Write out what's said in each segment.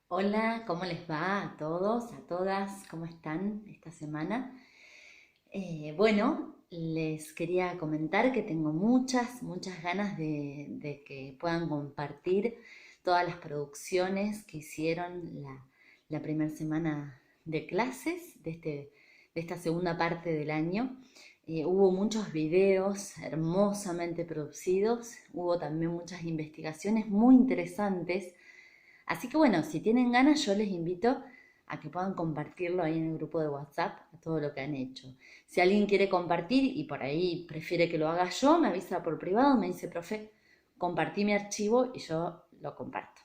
Hola, ¿cómo les va a todos, a todas? ¿Cómo están esta semana? Bueno, les quería comentar que tengo muchas ganas de que puedan compartir todas las producciones que hicieron la primera semana de clases de esta segunda parte del año. Hubo muchos videos hermosamente producidos, hubo también muchas investigaciones muy interesantes. Así que bueno, si tienen ganas, yo les invito a que puedan compartirlo ahí en el grupo de WhatsApp, a todo lo que han hecho. Si alguien quiere compartir y por ahí prefiere que lo haga yo, me avisa por privado, me dice, profe, compartí mi archivo y yo lo comparto.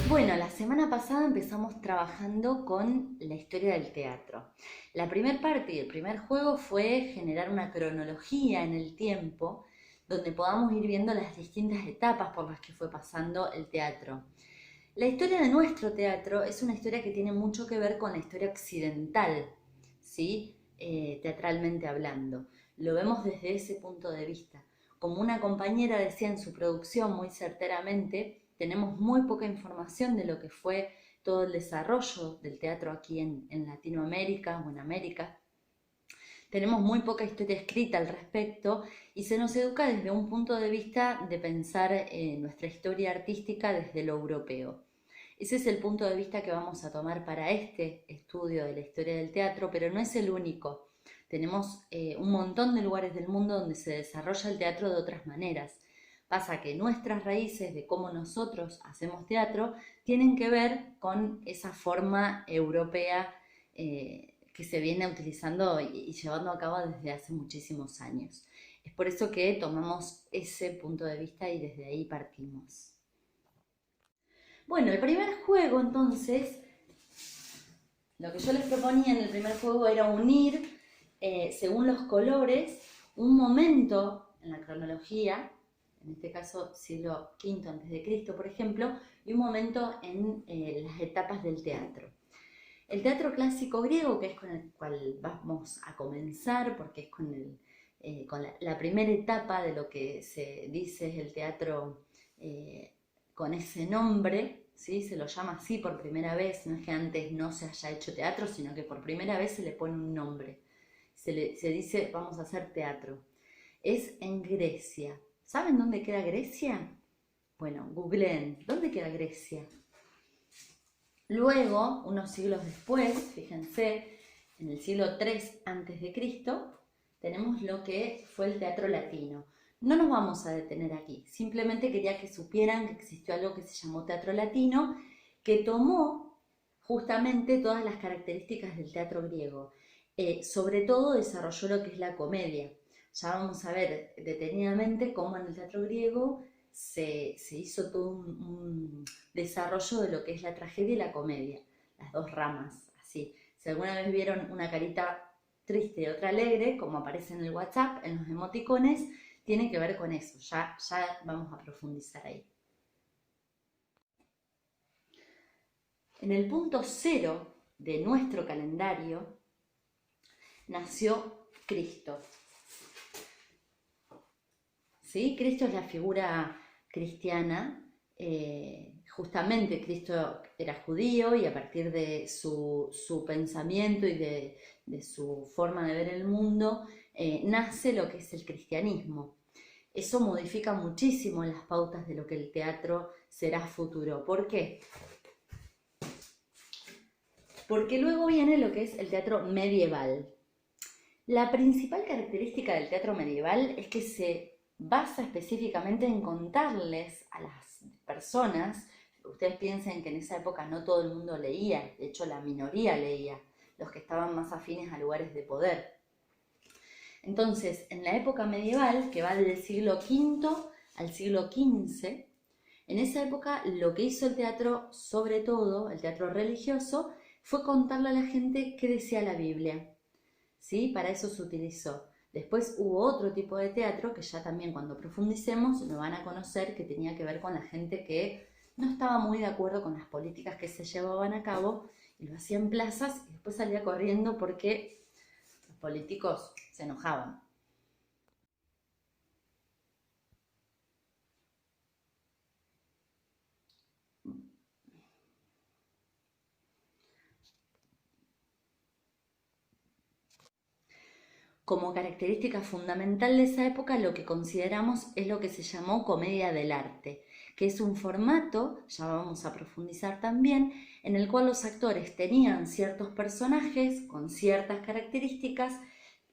Bueno, la semana pasada empezamos trabajando con la historia del teatro. La primera parte y el primer juego fue generar una cronología en el tiempo donde podamos ir viendo las distintas etapas por las que fue pasando el teatro. La historia de nuestro teatro es una historia que tiene mucho que ver con la historia occidental, ¿sí? Teatralmente hablando. Lo vemos desde ese punto de vista. Como una compañera decía en su producción muy certeramente, tenemos muy poca información de lo que fue todo el desarrollo del teatro aquí en Latinoamérica o en América. Tenemos muy poca historia escrita al respecto y se nos educa desde un punto de vista de pensar nuestra historia artística desde lo europeo. Ese es el punto de vista que vamos a tomar para este estudio de la historia del teatro, pero no es el único. Tenemos un montón de lugares del mundo donde se desarrolla el teatro de otras maneras. Pasa que nuestras raíces de cómo nosotros hacemos teatro tienen que ver con esa forma europea que se viene utilizando y llevando a cabo desde hace muchísimos años. Es por eso que tomamos ese punto de vista y desde ahí partimos. Bueno, el primer juego entonces, lo que yo les proponía en el primer juego era unir, según los colores, un momento en la cronología, en este caso siglo V a.C., por ejemplo, y un momento en las etapas del teatro. El teatro clásico griego, que es con el cual vamos a comenzar, porque es con la primera etapa de lo que se dice es el teatro con ese nombre, ¿sí? Se lo llama así por primera vez, no es que antes no se haya hecho teatro, sino que por primera vez se le pone un nombre. Se dice, vamos a hacer teatro. Es en Grecia. ¿Saben dónde queda Grecia? Bueno, googleen, ¿dónde queda Grecia? Luego, unos siglos después, fíjense, en el siglo III a.C., tenemos lo que fue el teatro latino. No nos vamos a detener aquí, simplemente quería que supieran que existió algo que se llamó teatro latino, que tomó justamente todas las características del teatro griego. Sobre todo desarrolló lo que es la comedia. Ya vamos a ver detenidamente cómo en el teatro griego se hizo todo un desarrollo de lo que es la tragedia y la comedia, las dos ramas, así. Si alguna vez vieron una carita triste y otra alegre, como aparece en el WhatsApp, en los emoticones, tiene que ver con eso, ya vamos a profundizar ahí. En el punto cero de nuestro calendario nació Cristo. ¿Sí? Cristo es la figura cristiana. Justamente Cristo era judío y a partir de su pensamiento y de su forma de ver el mundo, nace lo que es el cristianismo. Eso modifica muchísimo las pautas de lo que el teatro será futuro. ¿Por qué? Porque luego viene lo que es el teatro medieval. La principal característica del teatro medieval es que se basa específicamente en contarles a las personas, ustedes piensen que en esa época no todo el mundo leía, de hecho la minoría leía, los que estaban más afines a lugares de poder. Entonces, en la época medieval, que va del siglo V al siglo XV, en esa época lo que hizo el teatro, sobre todo el teatro religioso, fue contarle a la gente qué decía la Biblia. ¿Sí? Para eso se utilizó. Después hubo otro tipo de teatro que ya también cuando profundicemos lo van a conocer, que tenía que ver con la gente que no estaba muy de acuerdo con las políticas que se llevaban a cabo y lo hacía en plazas y después salía corriendo porque los políticos se enojaban. como característica fundamental de esa época lo que consideramos es lo que se llamó comedia del arte, que es un formato, ya vamos a profundizar también, en el cual los actores tenían ciertos personajes con ciertas características,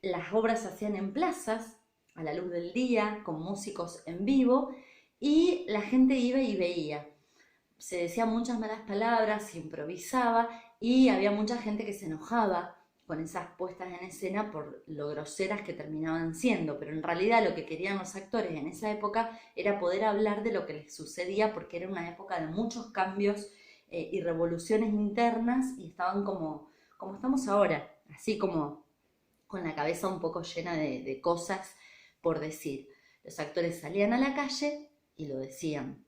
las obras se hacían en plazas, a la luz del día, con músicos en vivo, y la gente iba y veía. Se decían muchas malas palabras, se improvisaba y había mucha gente que se enojaba con esas puestas en escena por lo groseras que terminaban siendo, pero en realidad lo que querían los actores en esa época era poder hablar de lo que les sucedía, porque era una época de muchos cambios y revoluciones internas, y estaban como estamos ahora, así como con la cabeza un poco llena de cosas por decir. Los actores salían a la calle y lo decían.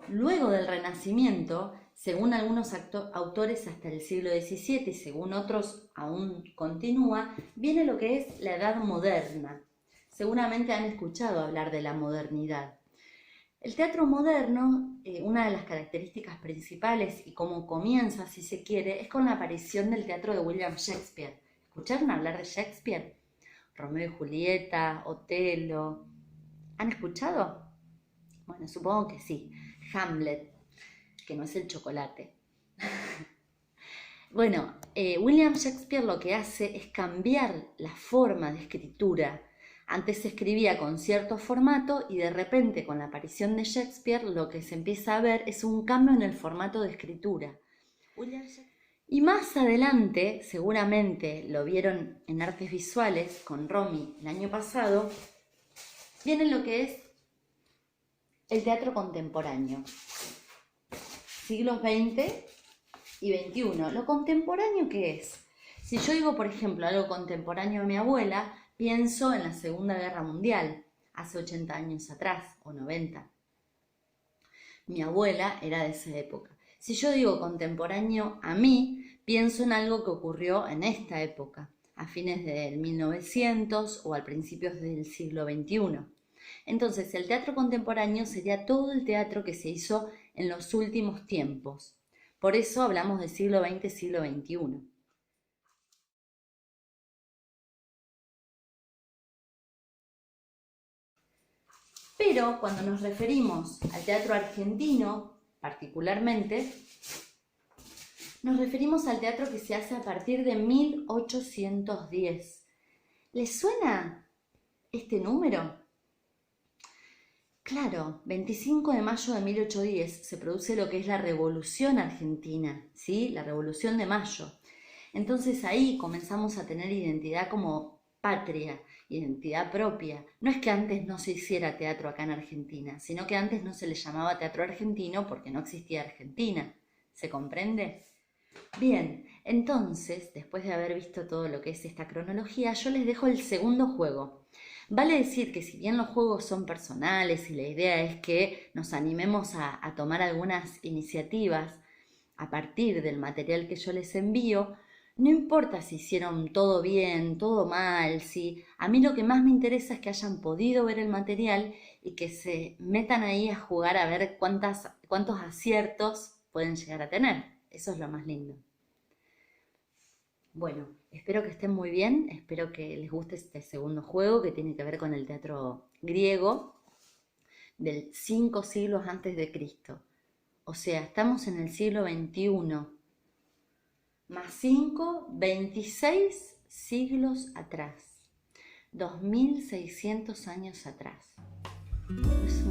Luego del Renacimiento, según algunos autores hasta el siglo XVII y según otros aún continúa, viene lo que es la Edad Moderna. Seguramente han escuchado hablar de la modernidad. El teatro moderno, una de las características principales y cómo comienza, si se quiere, es con la aparición del teatro de William Shakespeare. ¿Escucharon hablar de Shakespeare? Romeo y Julieta, Otelo. ¿Han escuchado? Bueno, supongo que sí. Hamlet, que no es el chocolate. Bueno, William Shakespeare lo que hace es cambiar la forma de escritura. Antes se escribía con cierto formato y de repente con la aparición de Shakespeare lo que se empieza a ver es un cambio en el formato de escritura. Y más adelante, seguramente lo vieron en artes visuales con Romy el año pasado, viene lo que es el teatro contemporáneo, siglos XX y XXI. ¿Lo contemporáneo qué es? Si yo digo, por ejemplo, algo contemporáneo de mi abuela, pienso en la Segunda Guerra Mundial, hace 80 años atrás, o 90. Mi abuela era de esa época. Si yo digo contemporáneo a mí, pienso en algo que ocurrió en esta época, a fines del 1900 o al principios del siglo XXI. Entonces, el teatro contemporáneo sería todo el teatro que se hizo en los últimos tiempos. Por eso hablamos del siglo XX, siglo XXI. Pero cuando nos referimos al teatro argentino, particularmente, nos referimos al teatro que se hace a partir de 1810. ¿Les suena este número? Claro, 25 de mayo de 1810 se produce lo que es la Revolución Argentina, ¿sí? La Revolución de Mayo. Entonces ahí comenzamos a tener identidad como patria, identidad propia. No es que antes no se hiciera teatro acá en Argentina, sino que antes no se le llamaba teatro argentino porque no existía Argentina. ¿Se comprende? Bien, entonces, después de haber visto todo lo que es esta cronología, yo les dejo el segundo juego. Vale decir que si bien los juegos son personales y la idea es que nos animemos a tomar algunas iniciativas a partir del material que yo les envío, no importa si hicieron todo bien, todo mal, si a mí lo que más me interesa es que hayan podido ver el material y que se metan ahí a jugar a ver cuántos aciertos pueden llegar a tener. Eso es lo más lindo. Bueno, espero que estén muy bien, espero que les guste este segundo juego que tiene que ver con el teatro griego del 5 siglos antes de Cristo. O sea, estamos en el siglo XXI, más 5, 26 siglos atrás, 2600 años atrás. Es